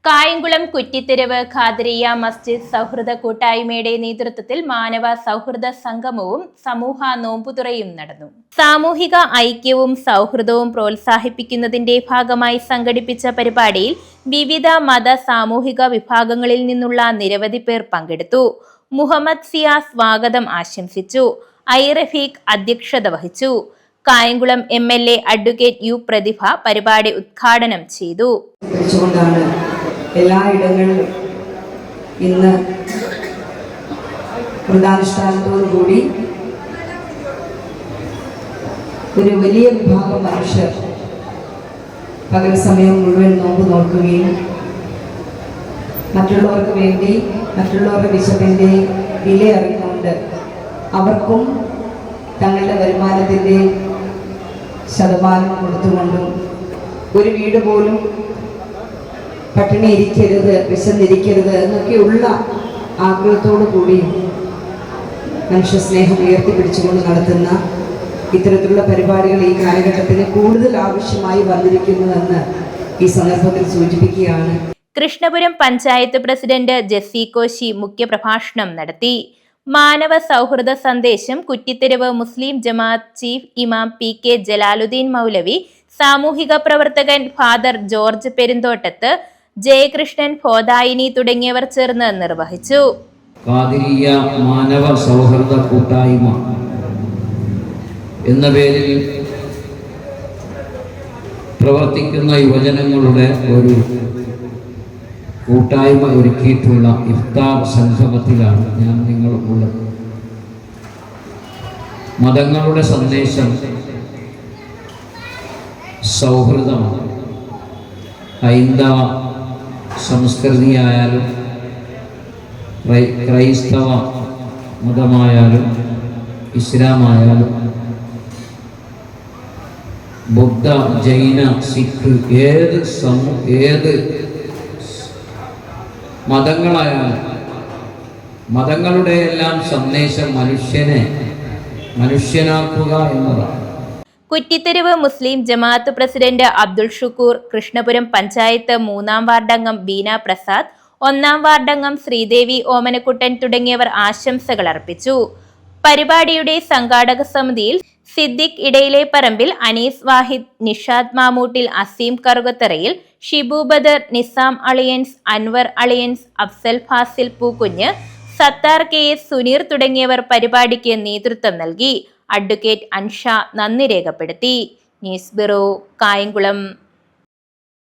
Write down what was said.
കായംകുളം കുറ്റിത്തെരുവ് ഖാദിരിയ മസ്ജിദ് സൗഹൃദ കൂട്ടായ്മയുടെ നേതൃത്വത്തിൽ മാനവ സൗഹൃദ സംഗമവും സമൂഹ നോമ്പുതുറയും നടന്നു. സാമൂഹിക ഐക്യവും സൗഹൃദവും പ്രോത്സാഹിപ്പിക്കുന്നതിന്റെ ഭാഗമായി സംഘടിപ്പിച്ച പരിപാടിയിൽ വിവിധ മത സാമൂഹിക വിഭാഗങ്ങളിൽ നിന്നുള്ള നിരവധി പേർ പങ്കെടുത്തു. മുഹമ്മദ് സിയ സ്വാഗതം ആശംസിച്ചു. ഐ റഫീഖ് അധ്യക്ഷത വഹിച്ചു. കായംകുളം MLA അഡ്വക്കേറ്റ് യു പ്രതിഭ പരിപാടി ഉദ്ഘാടനം ചെയ്തു. എല്ലായിടങ്ങളിലും ഇന്ന് വ്രതാനുഷ്ഠാനത്തോടുകൂടി ഒരു വലിയ വിഭാഗം മനുഷ്യർ പകൽ സമയം മുഴുവൻ നോമ്പ് നോക്കുകയും മറ്റുള്ളവർക്ക് വേണ്ടി മറ്റുള്ളവരുടെ വിശപ്പിൻ്റെ വില അറിഞ്ഞുകൊണ്ട് അവർക്കും തങ്ങളുടെ വരുമാനത്തിൻ്റെ ശതമാനം കൊടുത്തുകൊണ്ടും ഒരു വീട് പോലും പട്ടിണി ഇരിക്കരുത്, വിശന്നിരിക്കരുത് എന്നൊക്കെയുള്ള ആഗ്രഹത്തോടു കൂടി മനുഷ്യസ്നേഹം ഉയർത്തിപ്പിടിച്ചുകൊണ്ട് നടത്തുന്ന ഇത്തരത്തിലുള്ള പരിപാടികൾ ഈ കാലഘട്ടത്തിന് കൂടുതൽ ആവശ്യമായി വന്നിരിക്കുന്നുവെന്ന് ഈ സന്ദർഭത്തിൽ സൂചിപ്പിക്കുകയാണ്. കൃഷ്ണപുരം പഞ്ചായത്ത് പ്രസിഡന്റ് ജെസ്സി കോശി മുഖ്യപ്രഭാഷണം നടത്തി. മാനവ സൗഹൃദ സന്ദേശം കുറ്റിത്തെരുവ് മുസ്ലിം ജമാഅത്ത് ചീഫ് ഇമാം PK ജലാലുദ്ദീൻ മൗലവി, സാമൂഹിക പ്രവർത്തകൻ ഫാദർ ജോർജ് പെരുന്തോട്ടത്ത്, ജയകൃഷ്ണൻ ഫോദായിനി തുടങ്ങിയവർ ചേർന്ന് നിർവഹിച്ചു. ഖാദിരിയ മാനവ സൗഹൃദ കൂട്ടായ്മ എന്ന പേരിൽ പ്രവർത്തിക്കുന്ന യുവജനങ്ങളുടെ ഒരു കൂട്ടായ്മ ഒരുക്കിയിട്ടുള്ള ഇഫ്താർ സംഗമത്തിലാണ് ഞാൻ നിങ്ങളുള്ളത്. മതങ്ങളുടെ സന്ദേശം സൗഹൃദമാണ്. ഹൈന്ദവ സംസ്കൃതിയായാലും ക്രൈസ്തവ മതമായാലും ഇസ്ലാമായാലും ബുദ്ധ, ജൈന, സിഖ് ഏത് മതങ്ങളായാലും മതങ്ങളുടെ എല്ലാം സന്ദേശം മനുഷ്യനാക്കുക എന്നതാണ്. കുറ്റിത്തെരുവ് മുസ്ലിം ജമാഅത്ത് പ്രസിഡന്റ് അബ്ദുൾ ഷുക്കൂർ, കൃഷ്ണപുരം പഞ്ചായത്ത് 3-ാം വാർഡംഗം ബീന പ്രസാദ്, 1-ാം വാർഡംഗം ശ്രീദേവി ഓമനക്കുട്ടൻ തുടങ്ങിയവർ ആശംസകൾ അർപ്പിച്ചു. പരിപാടിയുടെ സംഘാടക സമിതിയിൽ സിദ്ദിഖ് ഇടയിലെ പറമ്പിൽ, അനീസ് വാഹിദ്, നിഷാദ് മാമൂട്ടിൽ, അസീം കറുകത്തറയിൽ, ഷിബു ബദർ, നിസാം അളിയൻസ്, അൻവർ അളിയൻസ്, അഫ്സൽ ഫാസിൽ പൂക്കുഞ്ഞ്, സത്താർ KS സുനീർ തുടങ്ങിയവർ പരിപാടിക്ക് നേതൃത്വം നൽകി. അഡ്വക്കേറ്റ് അൻഷ നന്ദി രേഖപ്പെടുത്തി. News bureau, Kayamkulam.